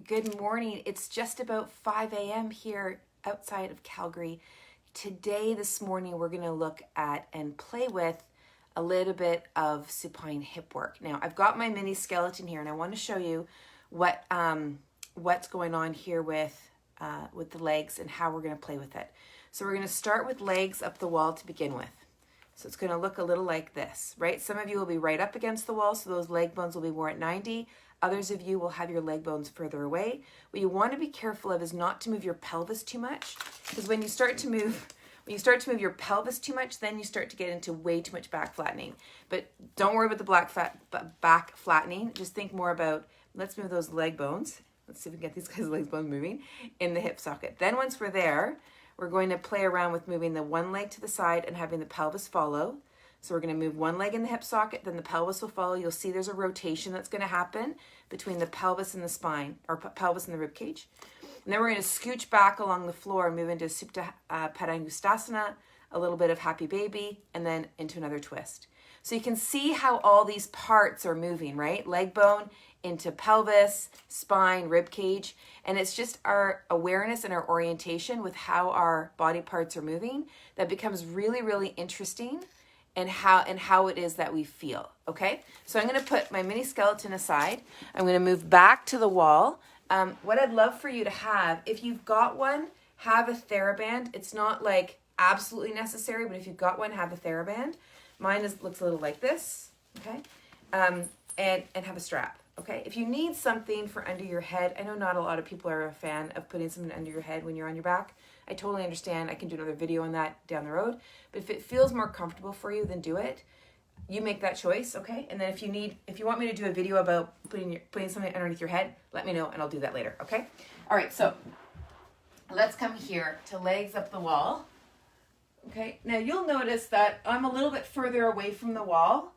Good morning. It's just about 5 a.m. here outside of Calgary. This morning, we're going to look at and play with a little bit of supine hip work. Now, I've got my mini skeleton here, and I want to show you what's going on here with the legs and how we're going to play with it. So we're going to start with legs up the wall to begin with. So it's going to look a little like this, right? Some of you will be right up against the wall, so those leg bones will be more at 90. Others of you will have your leg bones further away. What you want to be careful of is not to move your pelvis too much, because when you start to move your pelvis too much, then you start to get into way too much back flattening. But don't worry about the back flattening. Just think more about, let's move those leg bones. Let's see if we can get these guys' leg bones moving in the hip socket. Then once we're there, we're going to play around with moving the one leg to the side and having the pelvis follow. So we're going to move one leg in the hip socket, then the pelvis will follow. You'll see there's a rotation that's going to happen between the pelvis and the spine, or pelvis and the rib cage. And then we're going to scooch back along the floor and move into Supta Padangusthasana, a little bit of Happy Baby, and then into another twist. So you can see how all these parts are moving, right? Leg bone into pelvis, spine, rib cage. And it's just our awareness and our orientation with how our body parts are moving that becomes really, really interesting and how it is that we feel, okay? So I'm going to put my mini skeleton aside. I'm going to move back to the wall. What I'd love for you to have, if you've got one, have a TheraBand. It's not like absolutely necessary, but if you've got one, have a TheraBand. Mine looks a little like this, okay? And have a strap, okay? If you need something for under your head, I know not a lot of people are a fan of putting something under your head when you're on your back. I totally understand. I can do another video on that down the road. But if it feels more comfortable for you, then do it. You make that choice, okay? And then if you want me to do a video about putting something underneath your head, let me know and I'll do that later, okay? All right, so let's come here to legs up the wall. Okay, now you'll notice that I'm a little bit further away from the wall,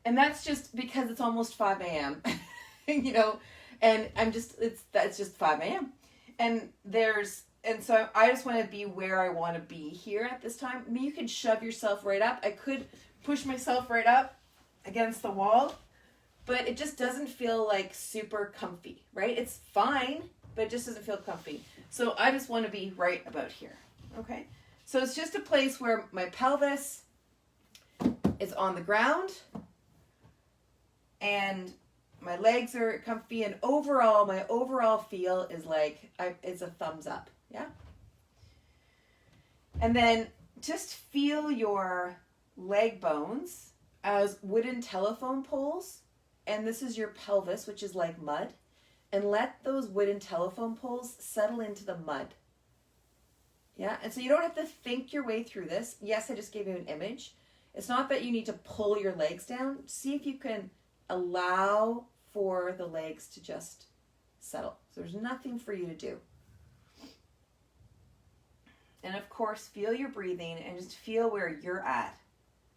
and that's just because it's almost 5 a.m. you know, and it's just 5 a.m. And so I just want to be where I want to be here at this time. I mean, you could shove yourself right up. I could push myself right up against the wall, but it just doesn't feel like super comfy, right? It's fine, but it just doesn't feel comfy. So I just want to be right about here, okay? So it's just a place where my pelvis is on the ground and my legs are comfy, and my overall feel is like it's a thumbs up. Yeah. And then just feel your leg bones as wooden telephone poles. And this is your pelvis, which is like mud. And let those wooden telephone poles settle into the mud. Yeah. And so you don't have to think your way through this. Yes, I just gave you an image. It's not that you need to pull your legs down. See if you can allow for the legs to just settle. So there's nothing for you to do. And of course, feel your breathing and just feel where you're at.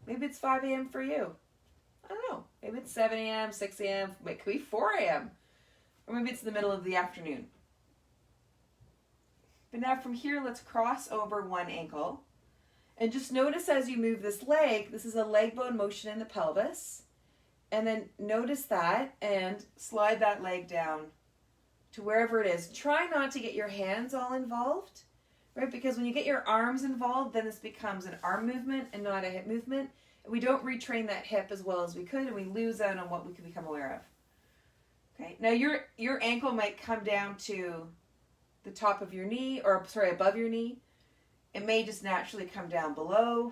Maybe it's 5 a.m. for you. I don't know. Maybe it's 7 a.m., 6 a.m., it could be 4 a.m. Or maybe it's the middle of the afternoon. But now from here, let's cross over one ankle. And just notice as you move this leg, this is a leg bone motion in the pelvis. And then notice that and slide that leg down to wherever it is. Try not to get your hands all involved. Right? Because when you get your arms involved, then this becomes an arm movement and not a hip movement. And we don't retrain that hip as well as we could, and we lose out on what we could become aware of. Okay. Now your ankle might come down to the top of your knee, or sorry, above your knee. It may just naturally come down below.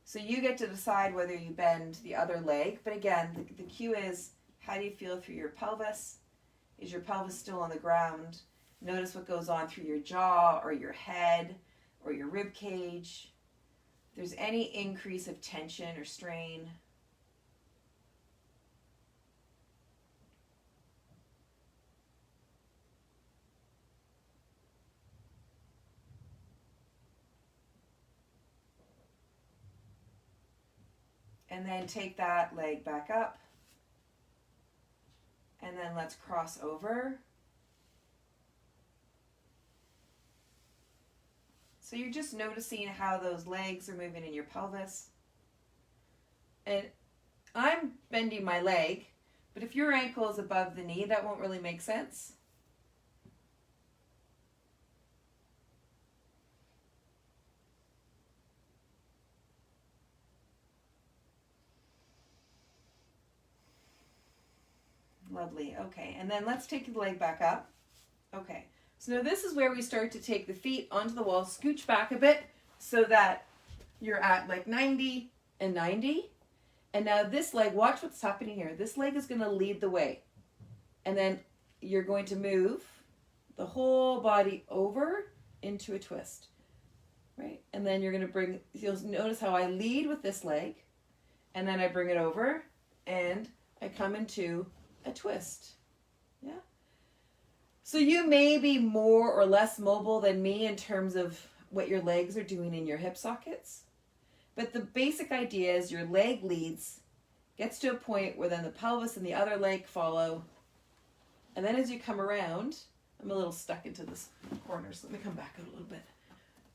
So you get to decide whether you bend the other leg. But again, the cue is, how do you feel through your pelvis? Is your pelvis still on the ground? Notice what goes on through your jaw or your head or your rib cage. If there's any increase of tension or strain. And then take that leg back up. And then let's cross over. So you're just noticing how those legs are moving in your pelvis. And I'm bending my leg, But if your ankle is above the knee, that won't really make sense. Lovely. Okay, and then let's take the leg back up. Okay, so now this is where we start to take the feet onto the wall, scooch back a bit so that you're at like 90 and 90. And now this leg, watch what's happening here. This leg is going to lead the way. And then you're going to move the whole body over into a twist, right? And then you're going to bring, you'll notice how I lead with this leg, and then I bring it over, and I come into a twist. Yeah. So you may be more or less mobile than me in terms of what your legs are doing in your hip sockets. But the basic idea is your leg leads, gets to a point where then the pelvis and the other leg follow. And then as you come around, I'm a little stuck into this corner, so let me come back a little bit.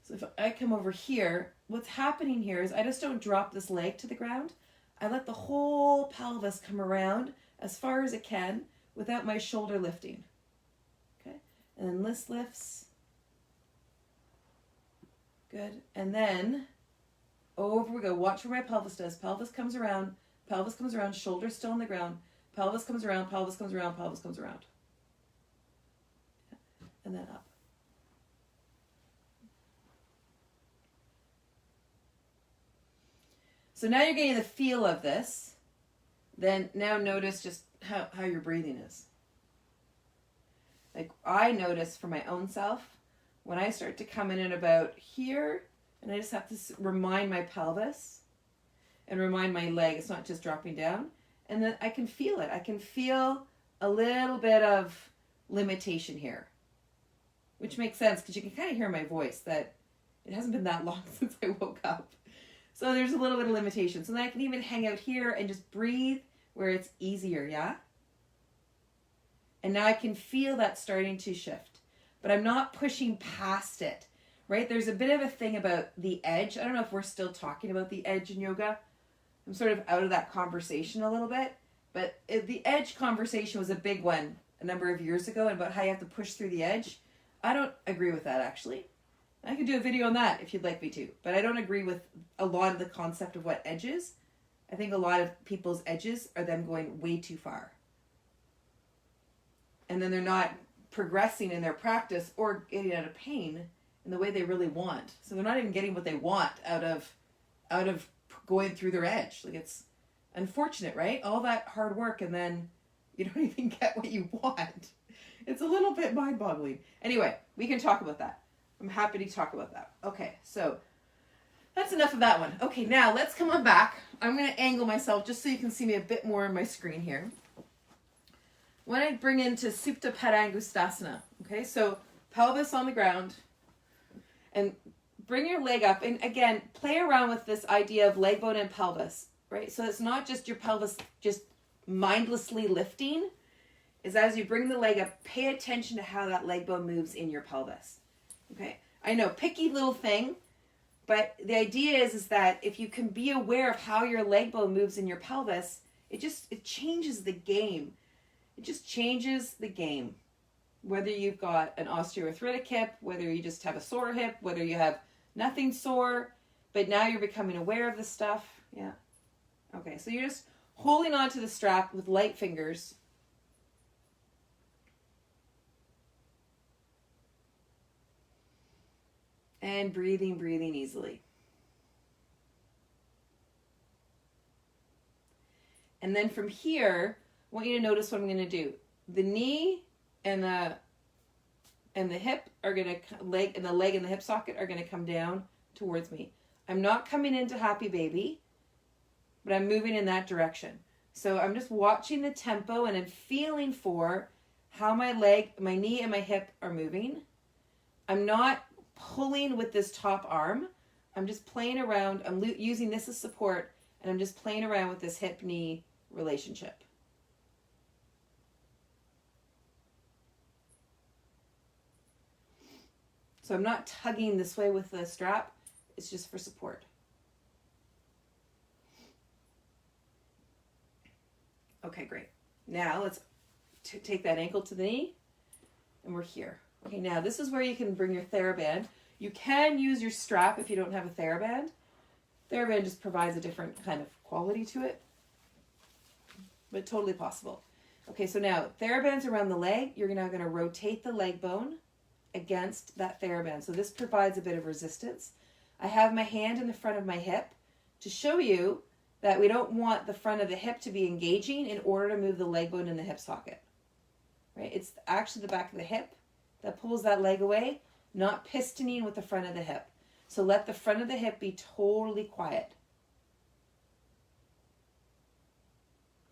So if I come over here, what's happening here is I just don't drop this leg to the ground. I let the whole pelvis come around as far as it can without my shoulder lifting. Okay, and then this lifts. Good, and then over we go. Watch where my pelvis does. Pelvis comes around, shoulders still on the ground. Pelvis comes around, pelvis comes around, pelvis comes around. And then up. So now you're getting the feel of this. Then now notice just how your breathing is. Like I notice for my own self, when I start to come in at about here, and I just have to remind my pelvis and remind my leg, it's not just dropping down. And then I can feel it. I can feel a little bit of limitation here, which makes sense because you can kind of hear my voice that it hasn't been that long since I woke up. So there's a little bit of limitation. So then I can even hang out here and just breathe where it's easier, yeah? And now I can feel that starting to shift, but I'm not pushing past it, right? There's a bit of a thing about the edge. I don't know if we're still talking about the edge in yoga. I'm sort of out of that conversation a little bit, but the edge conversation was a big one a number of years ago about how you have to push through the edge. I don't agree with that, actually. I could do a video on that if you'd like me to, but I don't agree with a lot of the concept of what edge is. I think a lot of people's edges are them going way too far. And then they're not progressing in their practice or getting out of pain in the way they really want. So they're not even getting what they want out of going through their edge. Like, it's unfortunate, right? All that hard work and then you don't even get what you want. It's a little bit mind-boggling. Anyway, we can talk about that. I'm happy to talk about that. Okay, so that's enough of that one. Okay, now let's come on back. I'm going to angle myself just so you can see me a bit more on my screen here. When I bring into Supta Padangustasana, okay, so pelvis on the ground, and bring your leg up, and again, play around with this idea of leg bone and pelvis, right? So it's not just your pelvis just mindlessly lifting, is as you bring the leg up, pay attention to how that leg bone moves in your pelvis. Okay, I know, picky little thing, but the idea is that if you can be aware of how your leg bone moves in your pelvis, it changes the game. It just changes the game. Whether you've got an osteoarthritic hip, whether you just have a sore hip, whether you have nothing sore, but now you're becoming aware of the stuff. Yeah. Okay, so you're just holding onto the strap with light fingers. And breathing easily. And then from here, I want you to notice what I'm going to do. The knee and the hip are going to, leg and the hip socket are going to come down towards me. I'm not coming into happy baby, but I'm moving in that direction. So I'm just watching the tempo and I'm feeling for how my knee and my hip are moving. I'm not pulling with this top arm. I'm just playing around. I'm using this as support, and I'm just playing around with this hip-knee relationship. So I'm not tugging this way with the strap. It's just for support. Okay, great. Now let's take that ankle to the knee, and we're here. Okay, now this is where you can bring your TheraBand. You can use your strap if you don't have a TheraBand. TheraBand just provides a different kind of quality to it, but totally possible. Okay, so now TheraBand's around the leg. You're now going to rotate the leg bone against that TheraBand. So this provides a bit of resistance. I have my hand in the front of my hip to show you that we don't want the front of the hip to be engaging in order to move the leg bone in the hip socket. Right? It's actually the back of the hip that pulls that leg away, not pistoning with the front of the hip. So let the front of the hip be totally quiet.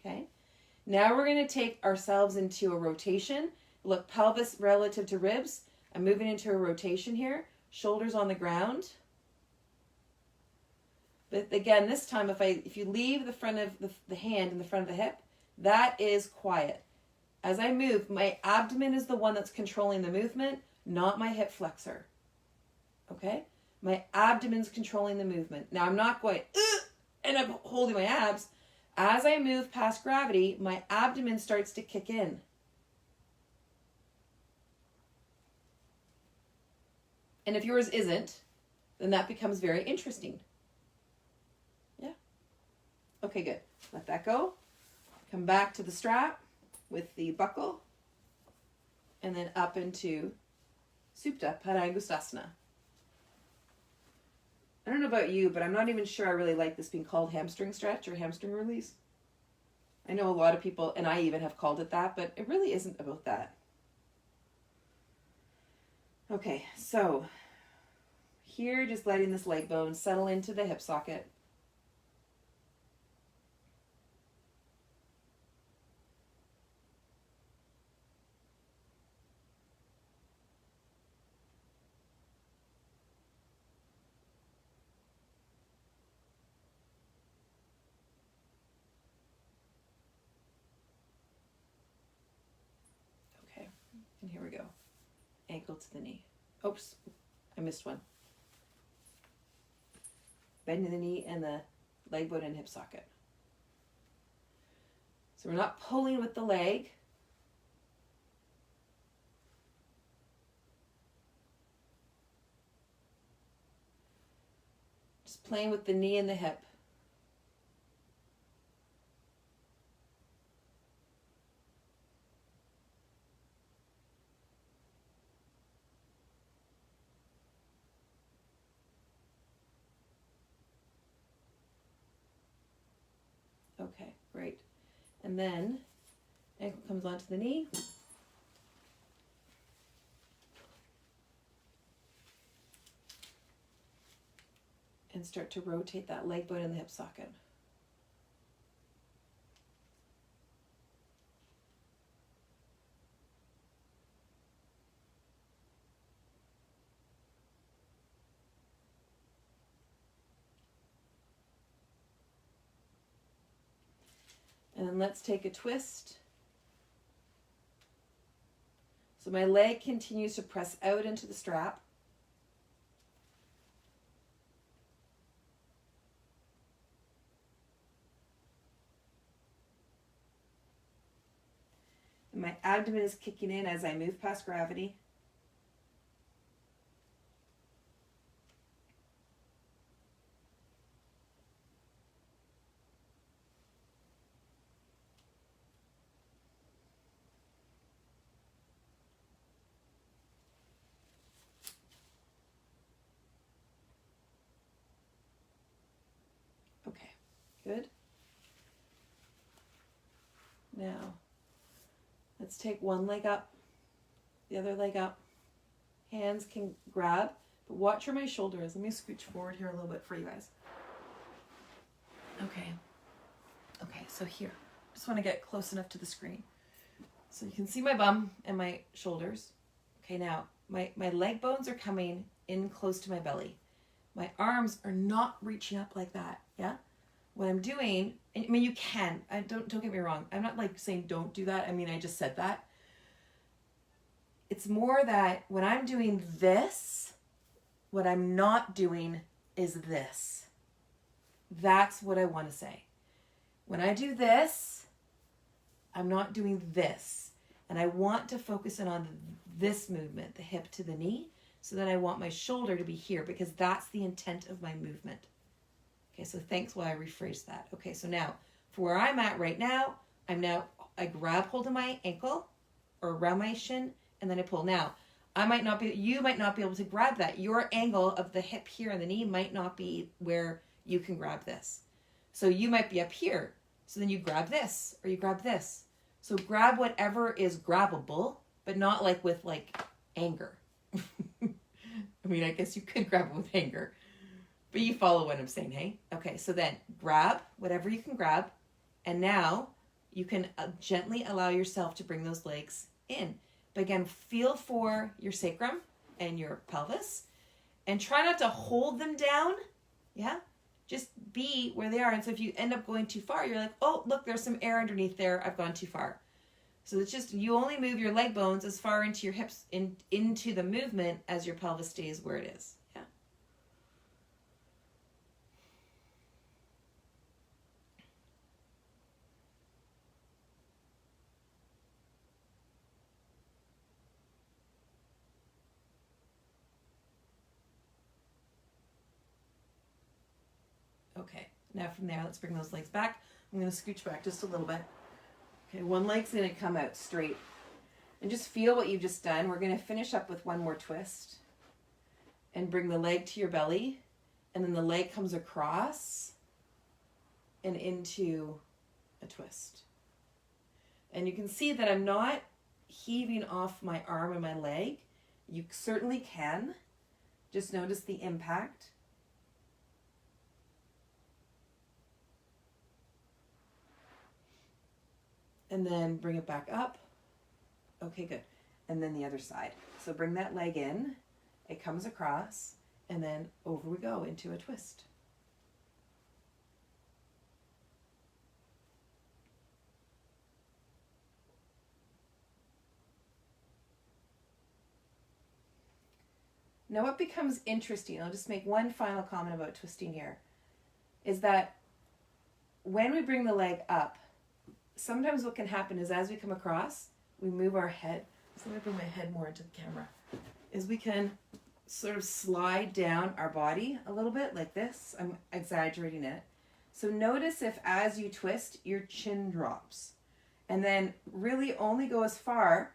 Okay? Now we're going to take ourselves into a rotation. Look, pelvis relative to ribs. I'm moving into a rotation here. Shoulders on the ground. But again, this time, if you leave the front of the hand in the front of the hip, that is quiet. As I move, my abdomen is the one that's controlling the movement, not my hip flexor. Okay? My abdomen's controlling the movement. Now I'm not going, and I'm holding my abs. As I move past gravity, my abdomen starts to kick in. And if yours isn't, then that becomes very interesting. Yeah. Okay, good. Let that go. Come back to the strap with the buckle. And then up into Supta Padangustasana. I don't know about you, but I'm not even sure I really like this being called hamstring stretch or hamstring release. I know a lot of people, and I even have called it that, but it really isn't about that. Okay, so here, just letting this leg bone settle into the hip socket. And here we go. Ankle to the knee. Oops, I missed one. Bend the knee and the leg bone and hip socket. So we're not pulling with the leg. Just playing with the knee and the hip. Okay, great. And then ankle comes onto the knee. And start to rotate that leg bone in the hip socket. And then let's take a twist. So my leg continues to press out into the strap. And my abdomen is kicking in as I move past gravity. Okay, good. Now, let's take one leg up, the other leg up. Hands can grab, but watch where my shoulder is. Let me scooch forward here a little bit for you guys. Okay. Okay, so here. Just want to get close enough to the screen. So you can see my bum and my shoulders. Okay, now, my leg bones are coming in close to my belly. My arms are not reaching up like that, yeah? What I'm doing, I mean, you can. Don't get me wrong. I'm not like saying don't do that. I mean, I just said that. It's more that when I'm doing this, what I'm not doing is this. That's what I want to say. When I do this, I'm not doing this. And I want to focus in on this movement, the hip to the knee, so that I want my shoulder to be here because that's the intent of my movement. Okay, so thanks while I rephrase that. Okay, so now for where I'm at right now, I grab hold of my ankle or around my shin and then I pull. Now, you might not be able to grab that. Your angle of the hip here and the knee might not be where you can grab this. So you might be up here. So then you grab this or you grab this. So grab whatever is grabbable, but not like with like anger. I mean, I guess you could grab it with anger, but you follow what I'm saying, hey? Okay, so then grab whatever you can grab, and now you can gently allow yourself to bring those legs in. But again, feel for your sacrum and your pelvis, and try not to hold them down, yeah? Just be where they are. And so if you end up going too far, you're like, oh, look, there's some air underneath there. I've gone too far. So it's just, you only move your leg bones as far into your hips, into the movement as your pelvis stays where it is. Yeah. Okay, now from there, let's bring those legs back. I'm going to scooch back just a little bit. Okay, one leg's going to come out straight. And just feel what you've just done. We're going to finish up with one more twist. And bring the leg to your belly. And then the leg comes across and into a twist. And you can see that I'm not heaving off my arm and my leg. You certainly can. Just notice the impact. And then bring it back up. Okay, good. And then the other side. So bring that leg in. It comes across. And then over we go into a twist. Now what becomes interesting, I'll just make one final comment about twisting here, is that when we bring the leg up, sometimes what can happen is as we come across, we move our head. So let me bring my head more into the camera. Is we can sort of slide down our body a little bit like this. I'm exaggerating it. So notice if as you twist, your chin drops. And then really only go as far,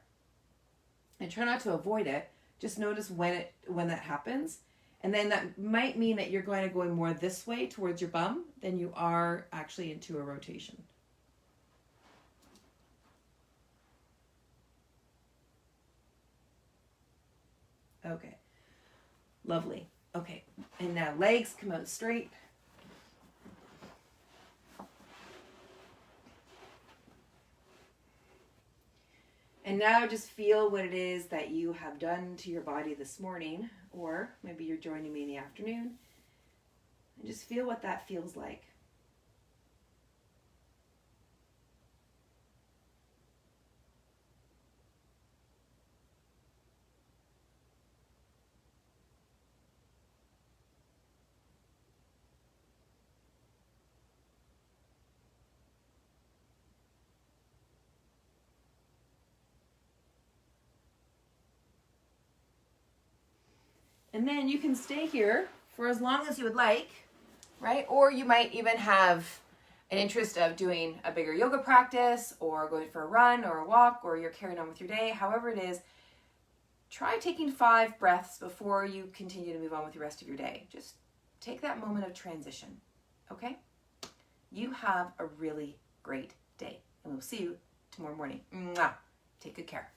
and try not to avoid it. Just notice when that happens. And then that might mean that you're going more this way towards your bum than you are actually into a rotation. Okay, lovely. Okay, and now legs come out straight. And now just feel what it is that you have done to your body this morning, or maybe you're joining me in the afternoon, and just feel what that feels like. And then you can stay here for as long as you would like, right? Or you might even have an interest of doing a bigger yoga practice or going for a run or a walk, or you're carrying on with your day. However it is, try taking 5 breaths before you continue to move on with the rest of your day. Just take that moment of transition, okay? You have a really great day, and we'll see you tomorrow morning. Mwah. Take good care.